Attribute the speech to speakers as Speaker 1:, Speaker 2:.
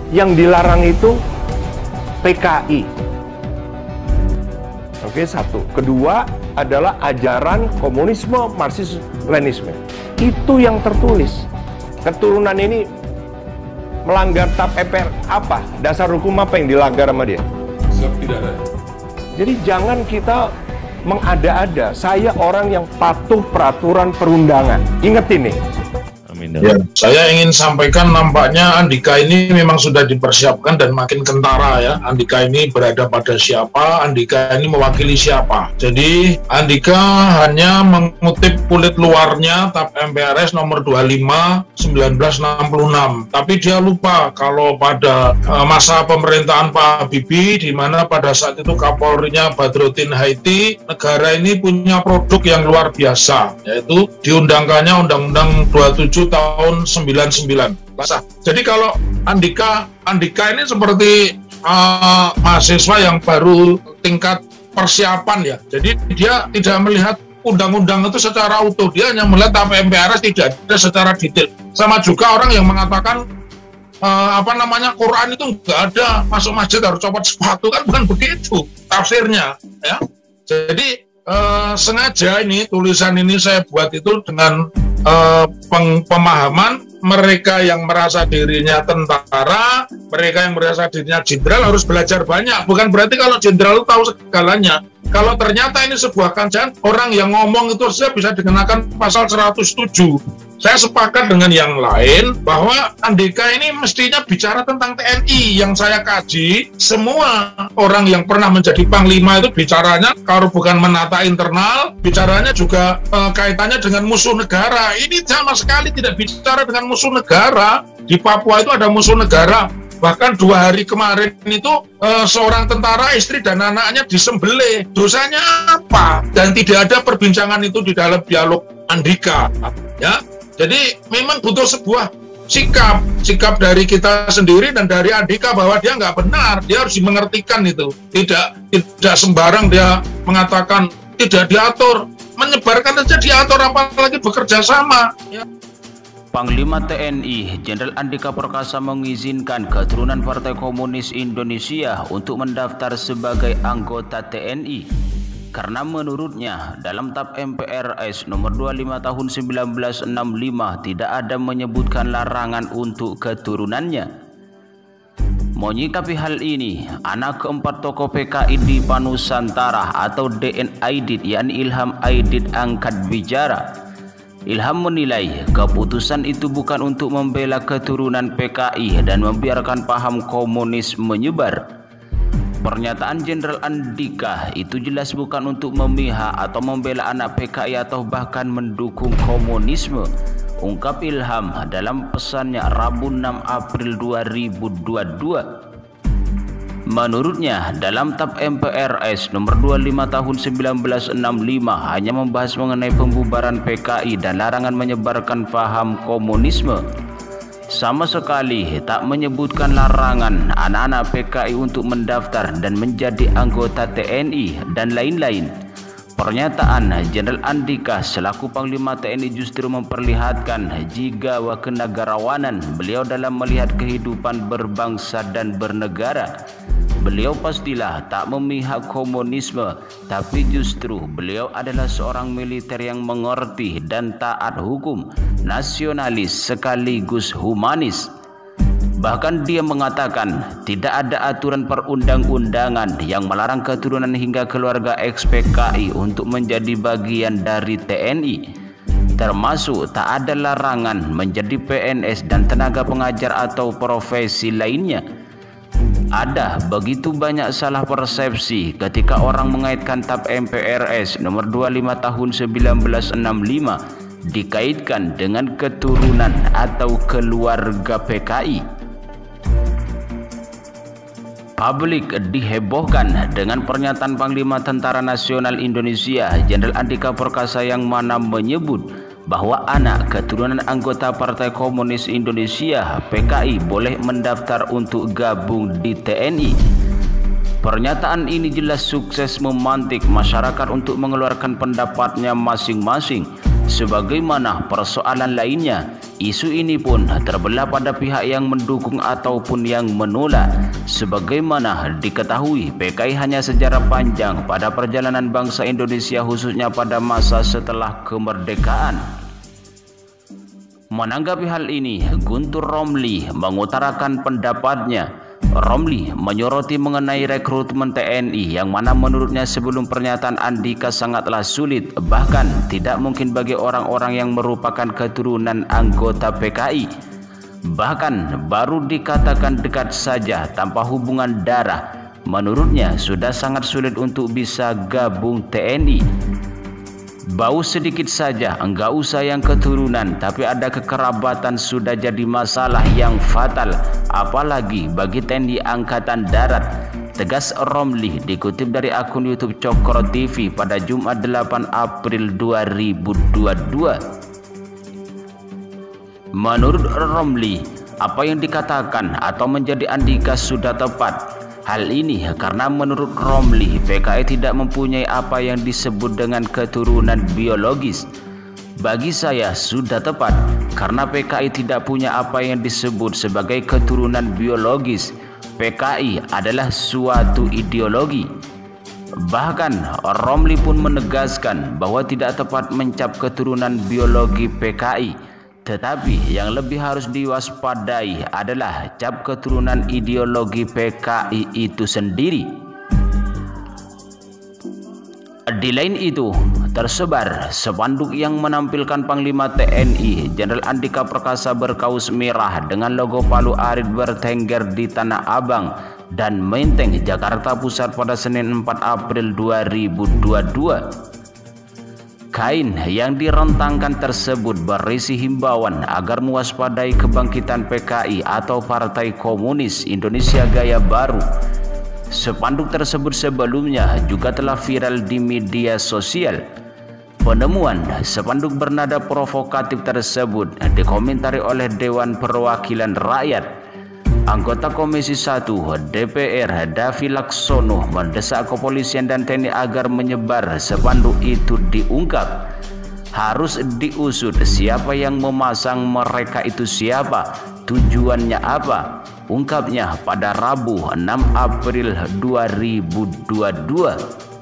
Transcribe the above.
Speaker 1: Yang dilarang itu PKI. Oke, satu. Kedua adalah ajaran komunisme, Marxisme, Leninisme. Itu yang tertulis. Keturunan ini melanggar TAP MPR apa? Dasar hukum apa yang dilanggar sama dia?
Speaker 2: Tidak ada.
Speaker 1: Jadi jangan kita mengada-ada. Saya orang yang patuh peraturan perundangan. Ingat ini.
Speaker 2: Ya, saya ingin sampaikan nampaknya Andika ini memang sudah dipersiapkan dan makin kentara ya. Andika ini berada pada siapa, Andika ini mewakili siapa. Jadi Andika hanya mengutip kulit luarnya TAP MPRS nomor 25 1966. Tapi dia lupa kalau pada masa pemerintahan Pak Habibie, di mana pada saat itu Kapolrinya Badrodin Haiti, negara ini punya produk yang luar biasa, yaitu diundangkannya Undang-Undang 27 tahun 99. Jadi kalau Andika ini seperti mahasiswa yang baru tingkat persiapan ya. Jadi dia tidak melihat undang-undang itu secara utuh, dia hanya melihat TAP MPRS tidak ada secara detail. Sama juga orang yang mengatakan Quran itu nggak ada, masuk masjid harus copot sepatu, kan bukan begitu tafsirnya ya. Jadi sengaja ini tulisan ini saya buat itu dengan pemahaman mereka yang merasa dirinya tentara, mereka yang merasa dirinya jenderal harus belajar banyak. Bukan berarti kalau jenderal itu tahu segalanya. Kalau ternyata ini sebuah kajian, orang yang ngomong itu saja bisa dikenakan pasal 107. Saya sepakat dengan yang lain bahwa Andika ini mestinya bicara tentang TNI. Yang saya kaji, semua orang yang pernah menjadi panglima itu bicaranya kalau bukan menata internal, bicaranya juga kaitannya dengan musuh negara. Ini sama sekali tidak bicara dengan musuh negara. Di Papua itu ada musuh negara. Bahkan 2 hari kemarin itu seorang tentara, istri dan anaknya disembelih. Dosanya apa? Dan tidak ada perbincangan itu di dalam dialog Andika. Ya, jadi memang butuh sebuah sikap dari kita sendiri dan dari Andika bahwa dia nggak benar. Dia harus dimengertikan itu. Tidak sembarang dia mengatakan tidak diatur, menyebarkan saja diatur, apalagi bekerja sama. Ya.
Speaker 3: Panglima TNI Jenderal Andika Perkasa mengizinkan keturunan Partai Komunis Indonesia untuk mendaftar sebagai anggota TNI karena menurutnya dalam TAP MPRS nomor 25 tahun 1965 tidak ada menyebutkan larangan untuk keturunannya. Menyikapi hal ini, anak keempat tokoh PKI di Panusantara atau DN Aidit yakni Ilham Aidit angkat bicara. Ilham menilai keputusan itu bukan untuk membela keturunan PKI dan membiarkan paham komunis menyebar. Pernyataan Jenderal Andika itu jelas bukan untuk memihak atau membela anak PKI atau bahkan mendukung komunisme, ungkap Ilham dalam pesannya Rabu 6 April 2022. Menurutnya, dalam TAP MPRS nomor 25 tahun 1965 hanya membahas mengenai pembubaran PKI dan larangan menyebarkan paham komunisme. Sama sekali tak menyebutkan larangan anak-anak PKI untuk mendaftar dan menjadi anggota TNI dan lain-lain. Pernyataan Jenderal Andika selaku Panglima TNI justru memperlihatkan jiwa kenegarawanan beliau dalam melihat kehidupan berbangsa dan bernegara. Beliau pastilah tak memihak komunisme, tapi justru beliau adalah seorang militer yang mengerti dan taat hukum, nasionalis sekaligus humanis. Bahkan dia mengatakan tidak ada aturan perundang-undangan yang melarang keturunan hingga keluarga ex-PKI untuk menjadi bagian dari TNI. Termasuk tak ada larangan menjadi PNS dan tenaga pengajar atau profesi lainnya. Ada begitu banyak salah persepsi ketika orang mengaitkan TAP MPRS nomor 25 tahun 1965 dikaitkan dengan keturunan atau keluarga PKI. Publik dihebohkan dengan pernyataan Panglima Tentara Nasional Indonesia Jenderal Andika Perkasa yang mana menyebut bahwa anak keturunan anggota Partai Komunis Indonesia PKI boleh mendaftar untuk gabung di TNI. Pernyataan ini jelas sukses memantik masyarakat untuk mengeluarkan pendapatnya masing-masing, Sebagaimana persoalan lainnya, isu ini pun terbelah pada pihak yang mendukung ataupun yang menolak. Sebagaimana diketahui, PKI hanya sejarah panjang pada perjalanan bangsa Indonesia khususnya pada masa setelah kemerdekaan. Menanggapi hal ini, Guntur Romli mengutarakan pendapatnya. Romli menyoroti mengenai rekrutmen TNI yang mana menurutnya sebelum pernyataan Andika sangatlah sulit, bahkan tidak mungkin bagi orang-orang yang merupakan keturunan anggota PKI. Bahkan baru dikatakan dekat saja tanpa hubungan darah, menurutnya sudah sangat sulit untuk bisa gabung TNI. Bau sedikit saja, enggak usah yang keturunan, tapi ada kekerabatan sudah jadi masalah yang fatal, apalagi bagi TNI Angkatan Darat, tegas Romli dikutip dari akun YouTube Cokro TV pada Jumat 8 April 2022. Menurut Romli, apa yang dikatakan atau menjadi Andika sudah tepat. Hal ini karena menurut Romli, PKI tidak mempunyai apa yang disebut dengan keturunan biologis. Bagi saya sudah tepat, karena PKI tidak punya apa yang disebut sebagai keturunan biologis. PKI adalah suatu ideologi. Bahkan Romli pun menegaskan bahwa tidak tepat mencap keturunan biologi PKI. Tetapi yang lebih harus diwaspadai adalah cap keturunan ideologi PKI itu sendiri. Di lain itu, tersebar spanduk yang menampilkan Panglima TNI Jenderal Andika Perkasa berkaus merah dengan logo Palu Arit bertengger di Tanah Abang dan Menteng, Jakarta Pusat pada Senin 4 April 2022. Kain yang direntangkan tersebut berisi himbauan agar mewaspadai kebangkitan PKI atau Partai Komunis Indonesia Gaya Baru. Spanduk tersebut sebelumnya juga telah viral di media sosial. Penemuan spanduk bernada provokatif tersebut dikomentari oleh Dewan Perwakilan Rakyat. Anggota Komisi 1 DPR Davi Laksono mendesak kepolisian dan TNI agar menyebar spanduk itu diungkap. Harus diusut siapa yang memasang mereka itu siapa, tujuannya apa. Ungkapnya pada Rabu 6 April 2022.